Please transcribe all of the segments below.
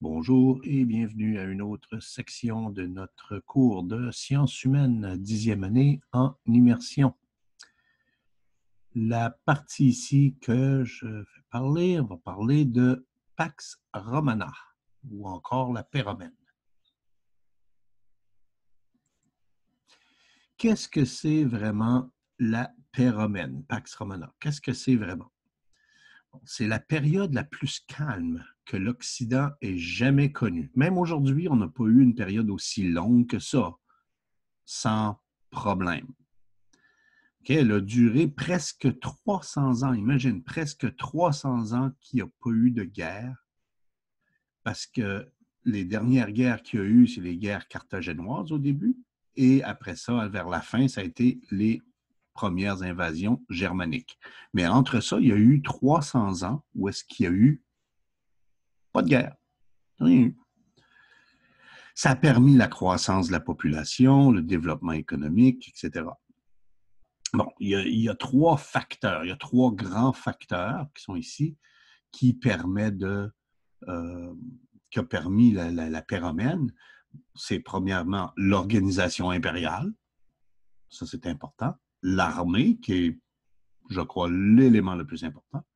Bonjour et bienvenue à une autre section de notre cours de sciences humaines, 10e année en immersion. La partie ici que je vais parler, on va parler de Pax Romana ou encore la paix romaine. Qu'est-ce que c'est vraiment la paix romaine, Pax Romana? Qu'est-ce que c'est vraiment? C'est la période la plus calme que l'Occident ait jamais connue. Même aujourd'hui, on n'a pas eu une période aussi longue que ça, sans problème. Okay, elle a duré presque 300 ans. Imagine, presque 300 ans qu'il n'y a pas eu de guerre, parce que les dernières guerres qu'il y a eu, c'est les guerres carthaginoises au début, et après ça, vers la fin, ça a été les premières invasions germaniques. Mais entre ça, il y a eu 300 ans où est-ce qu'il y a eu pas de guerre. Rien eu. Ça a permis la croissance de la population, le développement économique, etc. Bon, il y a trois facteurs, il y a trois grands facteurs qui sont ici qui qui a permis la paix romaine. C'est premièrement l'organisation impériale, ça c'est important, l'armée qui est, je crois, l'élément le plus important,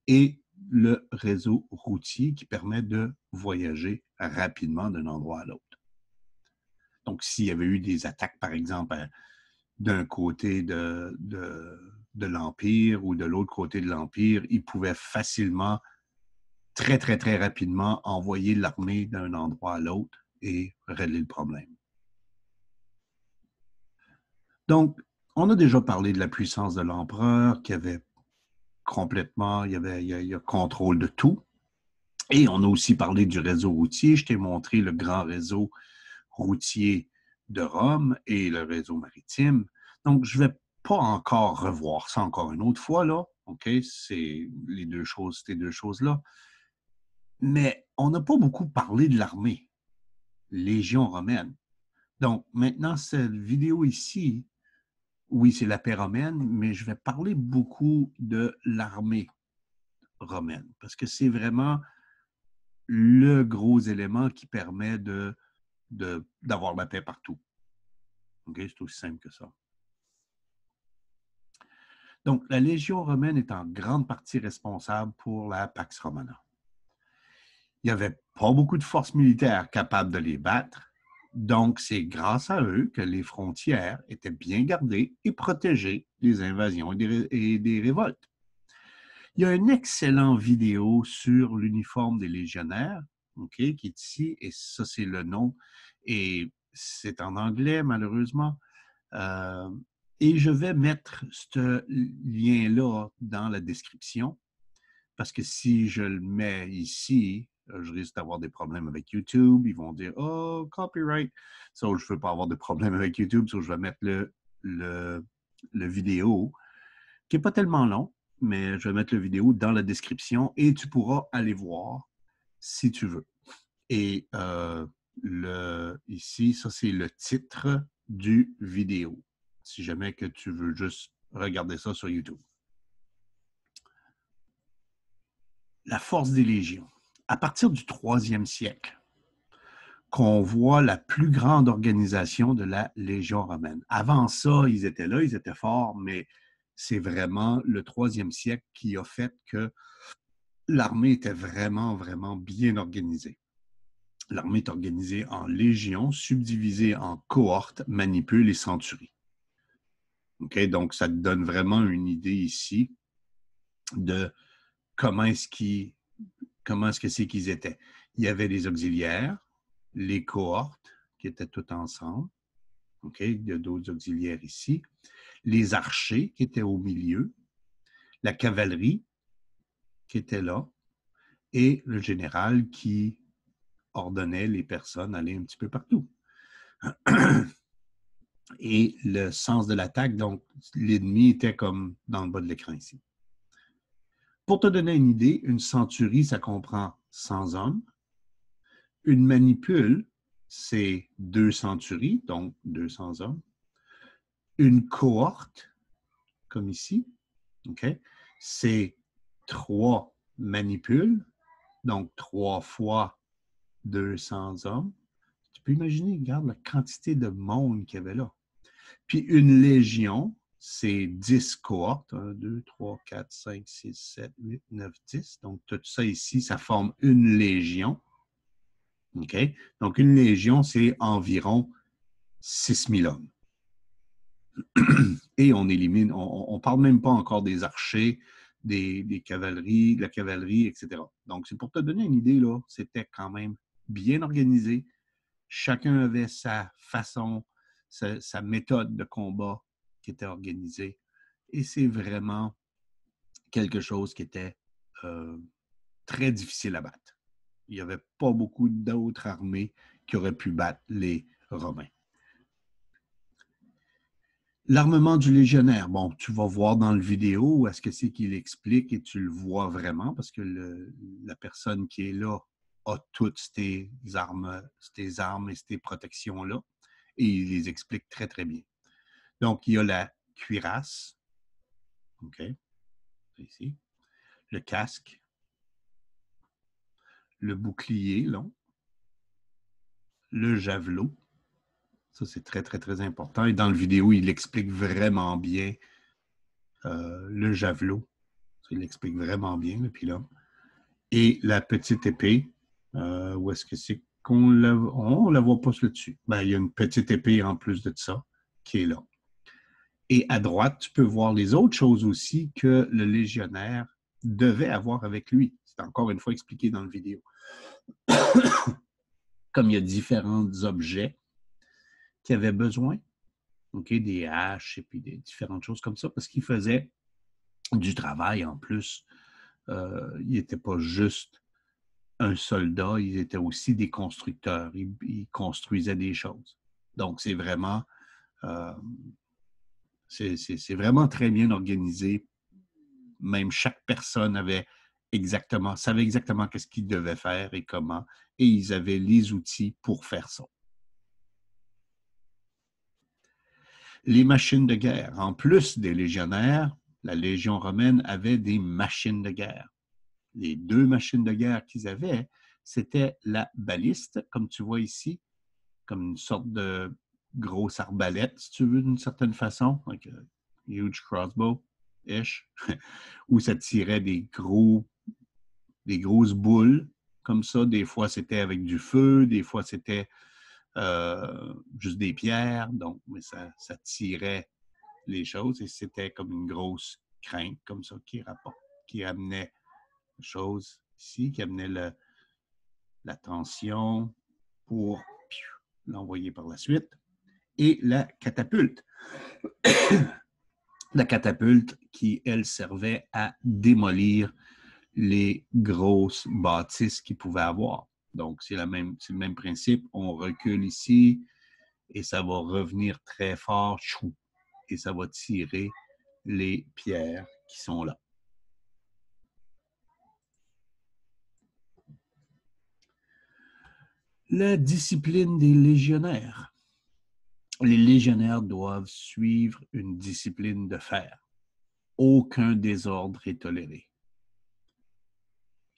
et le réseau routier qui permet de voyager rapidement d'un endroit à l'autre. Donc, s'il y avait eu des attaques, par exemple, d'un côté de l'Empire ou de l'autre côté de l'Empire, ils pouvaient facilement, très, très, très rapidement, envoyer l'armée d'un endroit à l'autre et régler le problème. Donc, on a déjà parlé de la puissance de l'empereur qui avait complètement, il y a contrôle de tout. Et on a aussi parlé du réseau routier. Je t'ai montré le grand réseau routier de Rome et le réseau maritime. Donc, je ne vais pas encore revoir ça encore une autre fois, là. OK? C'est ces deux choses-là. Mais on n'a pas beaucoup parlé de l'armée, Légion romaine. Donc, maintenant, cette vidéo ici, oui, c'est la paix romaine, mais je vais parler beaucoup de l'armée romaine parce que c'est vraiment le gros élément qui permet d'avoir la paix partout. OK? C'est aussi simple que ça. Donc, la Légion romaine est en grande partie responsable pour la Pax Romana. Il n'y avait pas beaucoup de forces militaires capables de les battre, donc c'est grâce à eux que les frontières étaient bien gardées et protégées des invasions et des révoltes. Il y a une excellente vidéo sur l'uniforme des légionnaires, okay, qui est ici, et ça c'est le nom, et c'est en anglais malheureusement. Et je vais mettre ce lien-là dans la description parce que si je le mets ici, je risque d'avoir des problèmes avec YouTube. Ils vont dire « Oh, copyright! » So, je ne veux pas avoir de problème avec YouTube, so je vais mettre le vidéo qui n'est pas tellement long, mais je vais mettre le vidéo dans la description et tu pourras aller voir si tu veux. Et ici, ça c'est le titre du vidéo si jamais que tu veux juste regarder ça sur YouTube. La force des légions. À partir du 3e siècle, qu'on voit la plus grande organisation de la Légion romaine. Avant ça, ils étaient là, ils étaient forts, mais c'est vraiment le 3e siècle qui a fait que l'armée était vraiment, vraiment bien organisée. L'armée est organisée en légions, subdivisée en cohortes, manipules et centuries. Okay? Donc, ça te donne vraiment une idée ici de comment est-ce que c'est qu'ils étaient. Il y avait des auxiliaires, les cohortes qui étaient toutes ensemble. Okay? Il y a d'autres auxiliaires ici. Les archers qui étaient au milieu, la cavalerie qui était là, et le général qui ordonnait les personnes à aller un petit peu partout. Et le sens de l'attaque, donc l'ennemi était comme dans le bas de l'écran ici. Pour te donner une idée, une centurie, ça comprend 100 hommes. Une manipule, c'est 2 centuries, donc 200 hommes. Une cohorte, comme ici, okay, c'est 3 manipules, donc 3 fois 200 hommes. Tu peux imaginer, regarde la quantité de monde qu'il y avait là. Puis une légion, c'est 10 cohortes. 1, 2, 3, 4, 5, 6, 7, 8, 9, 10. Donc, tout ça ici, ça forme une légion. OK? Donc, une légion, c'est environ 6000 hommes. Et on élimine, on ne parle même pas encore des archers, des cavaleries, de la cavalerie, etc. Donc, c'est pour te donner une idée, là, c'était quand même bien organisé. Chacun avait sa façon, sa méthode de combat qui était organisée. Et c'est vraiment quelque chose qui était très difficile à battre. Il n'y avait pas beaucoup d'autres armées qui auraient pu battre les Romains. L'armement du légionnaire, bon, tu vas voir dans le vidéo où est-ce que c'est qu'il explique et tu le vois vraiment parce que la personne qui est là a toutes ces armes et ces protections-là et il les explique très, très bien. Donc, il y a la cuirasse, OK, ici, le casque, le bouclier long, le javelot. Ça, c'est très, très, très important. Et dans le vidéo, il explique vraiment bien le javelot. Il l'explique vraiment bien, le pilon. Et la petite épée, où est-ce que c'est qu'on on la voit pas là-dessus? Ben, il y a une petite épée en plus de ça qui est là. Et à droite, tu peux voir les autres choses aussi que le légionnaire devait avoir avec lui. C'est encore une fois expliqué dans la vidéo. Comme il y a différents objets qu'il avait besoin, okay, des haches et puis des différentes choses comme ça, parce qu'il faisait du travail en plus. Il n'était pas juste un soldat, ils étaient aussi des constructeurs. Ils construisaient des choses. Donc, c'est vraiment, c'est vraiment très bien organisé. Même chaque personne savait exactement qu'est-ce qu'ils devaient faire et comment, et ils avaient les outils pour faire ça. Les machines de guerre. En plus des légionnaires, la Légion romaine avait des machines de guerre. Les deux machines de guerre qu'ils avaient, c'était la baliste, comme tu vois ici, comme une sorte de grosse arbalète, si tu veux, d'une certaine façon, like a huge crossbow-ish, où ça tirait des grosses boules, comme ça. Des fois, c'était avec du feu, des fois, c'était juste des pierres, donc, mais ça tirait les choses et c'était comme une grosse crinque, comme ça, qui amenait les choses ici, qui amenait la tension pour l'envoyer par la suite. Et la catapulte. La catapulte qui, elle, servait à démolir les grosses bâtisses qu'ils pouvaient avoir. Donc, c'est le même principe. On recule ici et ça va revenir très fort et ça va tirer les pierres qui sont là. La discipline des légionnaires. Les légionnaires doivent suivre une discipline de fer. Aucun désordre est toléré.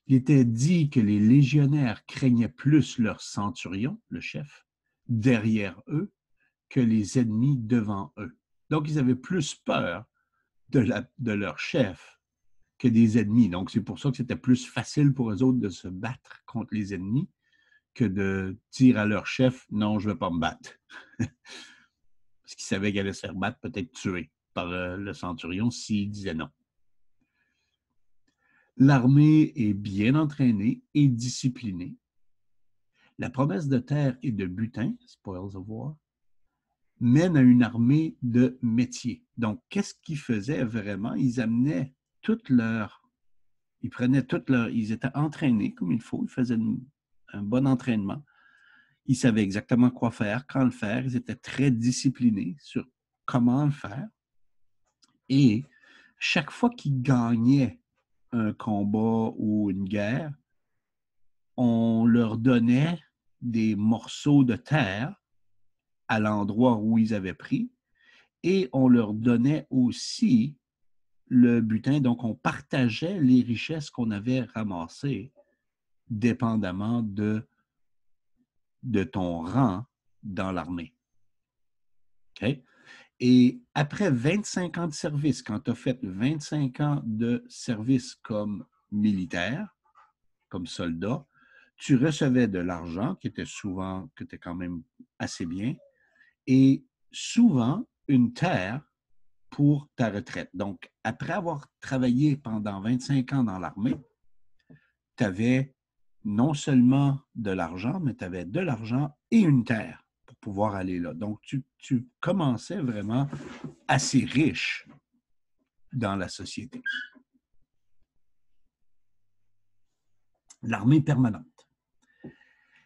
Il était dit que les légionnaires craignaient plus leur centurion, le chef, derrière eux, que les ennemis devant eux. Donc, ils avaient plus peur de leur chef que des ennemis. Donc, c'est pour ça que c'était plus facile pour eux autres de se battre contre les ennemis que de dire à leur chef « Non, je ne vais pas me battre. » Parce qu'ils savaient qu'ils allaient se faire battre, peut-être tuer par le centurion s'il disait non. L'armée est bien entraînée et disciplinée. La promesse de terre et de butin, spoils of war, mène à une armée de métier. Donc, qu'est-ce qu'ils faisaient vraiment? Ils amenaient ils étaient entraînés comme il faut, ils faisaient un bon entraînement. Ils savaient exactement quoi faire, quand le faire. Ils étaient très disciplinés sur comment le faire. Et chaque fois qu'ils gagnaient un combat ou une guerre, on leur donnait des morceaux de terre à l'endroit où ils avaient pris et on leur donnait aussi le butin. Donc, on partageait les richesses qu'on avait ramassées dépendamment de de ton rang dans l'armée. OK? Et après 25 ans de service, quand tu as fait 25 ans de service comme militaire, comme soldat, tu recevais de l'argent qui était souvent, qui était quand même assez bien, et souvent une terre pour ta retraite. Donc, après avoir travaillé pendant 25 ans dans l'armée, tu avais non seulement de l'argent, mais tu avais de l'argent et une terre pour pouvoir aller là. Donc, tu commençais vraiment assez riche dans la société. L'armée permanente.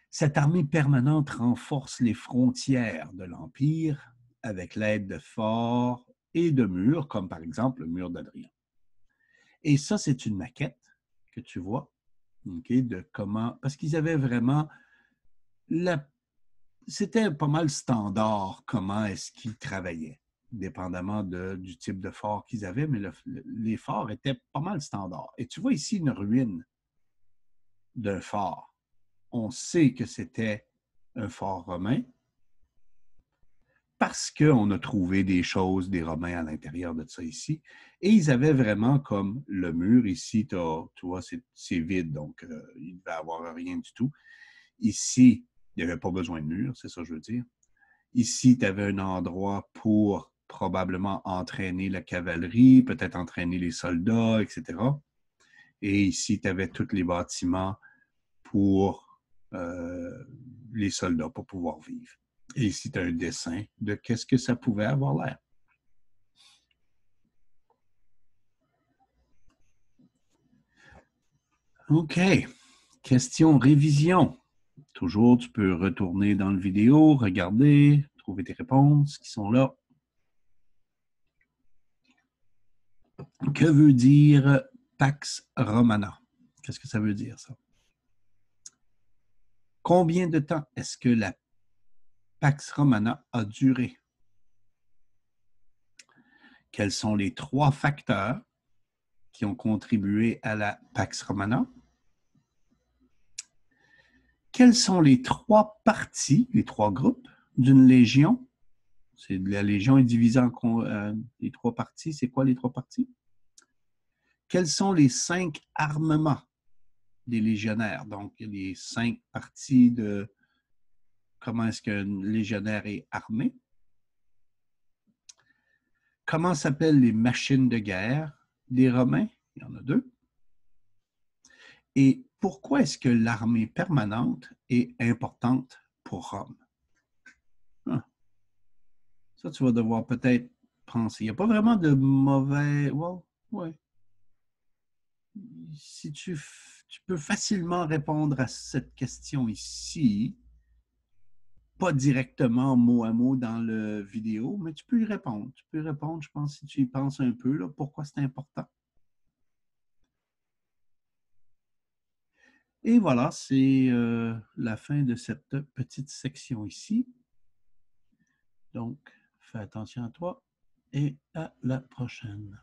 Cette armée permanente renforce les frontières de l'Empire avec l'aide de forts et de murs, comme par exemple le mur d'Adrien. Et ça, c'est une maquette que tu vois, okay, de comment, parce qu'ils avaient vraiment, c'était pas mal standard comment est-ce qu'ils travaillaient, dépendamment du type de fort qu'ils avaient, mais les forts étaient pas mal standards. Et tu vois ici une ruine d'un fort. On sait que c'était un fort romain parce qu'on a trouvé des choses des Romains à l'intérieur de ça ici. Et ils avaient vraiment comme le mur. Ici, tu vois, c'est vide, donc il ne devait avoir rien du tout. Ici, il n'y avait pas besoin de mur, c'est ça que je veux dire. Ici, tu avais un endroit pour probablement entraîner la cavalerie, peut-être entraîner les soldats, etc. Et ici, tu avais tous les bâtiments pour les soldats, pour pouvoir vivre. Et ici, tu as un dessin de qu'est-ce que ça pouvait avoir l'air. OK. Question révision. Toujours, tu peux retourner dans le vidéo, regarder, trouver tes réponses qui sont là. Que veut dire Pax Romana? Qu'est-ce que ça veut dire, ça? Combien de temps est-ce que la Pax Romana a duré? Quels sont les 3 facteurs qui ont contribué à la Pax Romana? Quelles sont les 3 parties, les 3 groupes d'une légion? La légion est divisée en les 3 parties. C'est quoi les 3 parties? Quels sont les 5 armements des légionnaires? Donc, il y a les 5 parties de comment est-ce qu'un légionnaire est armé. Comment s'appellent les machines de guerre des Romains? Il y en a 2. Et pourquoi est-ce que l'armée permanente est importante pour Rome? Ça, tu vas devoir peut-être penser. Il n'y a pas vraiment de mauvais... Well, ouais. Si tu peux facilement répondre à cette question ici, pas directement mot à mot dans le vidéo, mais tu peux y répondre. Tu peux y répondre, je pense, si tu y penses un peu, là, pourquoi c'est important. Et voilà, c'est la fin de cette petite section ici. Donc, fais attention à toi et à la prochaine.